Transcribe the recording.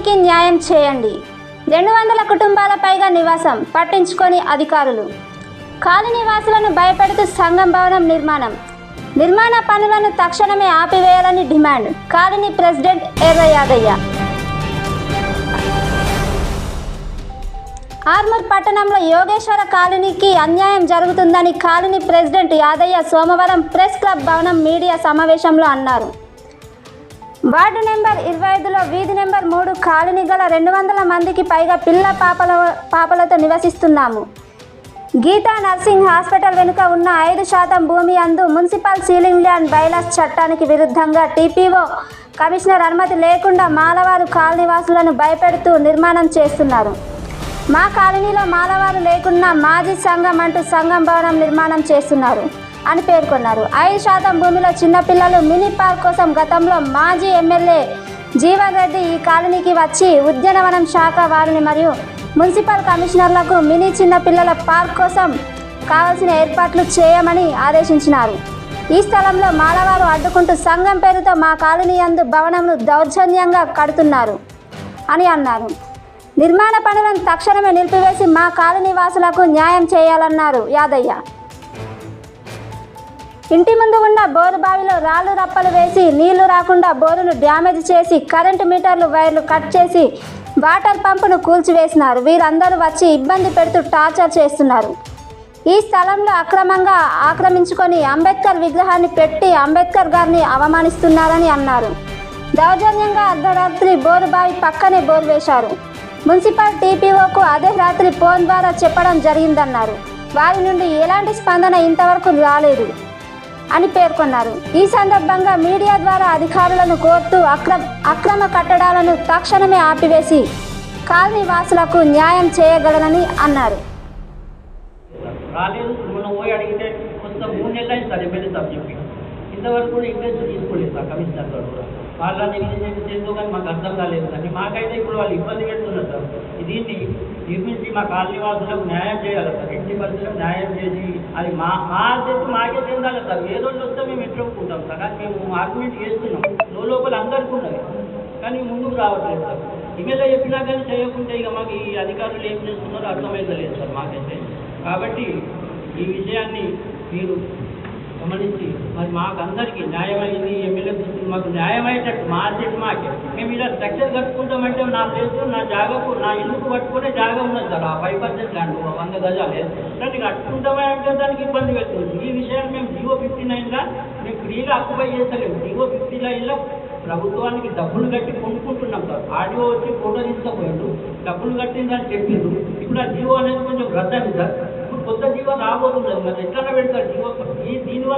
కాలనీకి న్యాయం చేయండి. 200 కుటుంబాల పైగా నివాసం పట్టించుకొని అధికారులు. కాలనీ వాసులను భయపెడుతూ సంఘం భవనం నిర్మాణ పనులను తక్షణమే ఆపివేయాలని డిమాండ్. కాలనీ ప్రెసిడెంట్ ఎర్ర యాదయ్య. ఆర్మూర్ పట్టణంలో యోగేశ్వర కాలనీకి అన్యాయం జరుగుతుందని కాలనీ ప్రెసిడెంట్ యాదయ్య సోమవారం ప్రెస్ క్లబ్ భవనం మీడియా సమావేశంలో అన్నారు. వార్డు నెంబర్ 25లో వీధి నెంబర్ 3 కాలనీ గల 200 మందికి పైగా పిల్ల పాపలతో నివసిస్తున్నాము. గీతా నర్సింగ్ హాస్పిటల్ వెనుక ఉన్న 5% భూమి అందు మున్సిపల్ సీలింగ్ ల్యాండ్ బైలాస్ చట్టానికి విరుద్ధంగా టీపీఓ కమిషనర్ అనుమతి లేకుండా మాలవారు కాలనీ వాసులను భయపెడుతూ నిర్మాణం చేస్తున్నారు. మా కాలనీలో మాలవారు లేకున్నా మాజీ సంఘం అంటూ సంఘం భవనం నిర్మాణం చేస్తున్నారు అని పేర్కొన్నారు. 5% భూమిలో చిన్నపిల్లలు మినీ పార్క్ కోసం గతంలో మాజీ ఎమ్మెల్యే జీవన్ రెడ్డి ఈ కాలనీకి వచ్చి ఉద్యానవనం శాఖ వారిని మరియు మున్సిపల్ కమిషనర్లకు మినీ చిన్నపిల్లల పార్క్ కోసం కావాల్సిన ఏర్పాట్లు చేయమని ఆదేశించినారు. ఈ స్థలంలో మాలవారు అడ్డుకుంటూ సంఘం పేరుతో మా కాలనీ యందు భవనంను దౌర్జన్యంగా కడుతున్నారు అని అన్నారు. నిర్మాణ పనులను తక్షణమే నిలిపివేసి మా కాలనీ వాసులకు న్యాయం చేయాలన్నారు యాదయ్య. ఇంటి ముందు ఉన్న బోరు బావిలో రాళ్ళు రప్పలు వేసి నీళ్లు రాకుండా బోరును డ్యామేజ్ చేసి కరెంటు మీటర్లు వైర్లు కట్ చేసి వాటర్ పంపును కూల్చివేసినారు. వీరందరూ వచ్చి ఇబ్బంది పెడుతూ టార్చర్ చేస్తున్నారు. ఈ స్థలంలో అక్రమంగా ఆక్రమించుకొని అంబేద్కర్ విగ్రహాన్ని పెట్టి అంబేద్కర్ గారిని అవమానిస్తున్నారని అన్నారు. దౌర్జన్యంగా అర్ధరాత్రి బోరు బావి పక్కనే బోరు వేశారు. మున్సిపల్ టీపీఓకు అదే రాత్రి ఫోన్ ద్వారా చెప్పడం జరిగిందన్నారు. వారి నుండి ఎలాంటి స్పందన ఇంతవరకు రాలేదు అని పేర్కొన్నారు. ఈ సందర్భంగా మీడియా ద్వారా అధికారులను కోరుతూ అక్రమ కట్టడాలను తక్షణమే ఆపివేసి కాలనీ వాసులకు న్యాయం చేయగలనని అన్నారు. ఇంతవరకు కూడా ఇంట్రెస్ట్ తీసుకోలేదు సార్ కమిషనర్ గారు కూడా. వాళ్ళ నెగ్లిజెన్స్ చేస్తూ కానీ మాకు అర్థం కాలేదు సార్. మాకైతే ఇప్పుడు వాళ్ళు ఇబ్బంది పెడుతున్నారు సార్. దీన్ని నిర్మించి మా కాలనీ వాసులకు న్యాయం చేయాలి సార్. ఇంటి పరిస్థితులకు న్యాయం చేసి అది మా చేసి మాకే చెందాలి సార్. ఏదో వస్తే మేము ఎట్లుకుంటాం సార్. కానీ మేము ఆర్గ్యుమెంట్ చేస్తున్నాం. లోపల అందరికీ ఉన్నది కానీ ముందుకు రావట్లేదు సార్. ఇమెయిల్లో చెప్పినా కానీ చేయకుంటే ఇక మాకు ఈ అధికారులు ఏం చేస్తున్నారో అర్థమైతలేదు సార్ మాకైతే. కాబట్టి ఈ విషయాన్ని మీరు గమనించి మరి మాకు అందరికీ న్యాయమైంది ఎమ్మెల్యే దృష్టికి మాకు న్యాయమయ్యేటట్టు మా సెట్ మాకే మేము ఇలా స్ట్రక్చర్ కట్టుకుంటామంటే నా ప్లేస్లో నా జాగాకు నా ఇల్లుకు పట్టుకునే జాగా ఉన్నది సార్. ఆ 5% ల్యాండ్ 100 గజాలే దాన్ని కట్టుకుంటామే అంటే దానికి ఇబ్బంది పెడుతుంది. ఈ విషయాన్ని మేము జీవో 59గా మేము ఫ్రీగా ఆక్యుపై చేస్తలేము. జీవో 59లో ప్రభుత్వానికి డబ్బులు కట్టి కొనుక్కుంటున్నాం సార్. ఆడియో వచ్చి ఫోటో తీసుకుపోయిండు, డబ్బులు కట్టిందని చెప్పిండు. ఇప్పుడు ఆ జీవో అనేది కొంచెం రద్దండి సార్. ఇప్పుడు కొత్త జీవో రాబోతున్నది. మరి ఎట్లా పెడతారు జీవో దీనివల్ల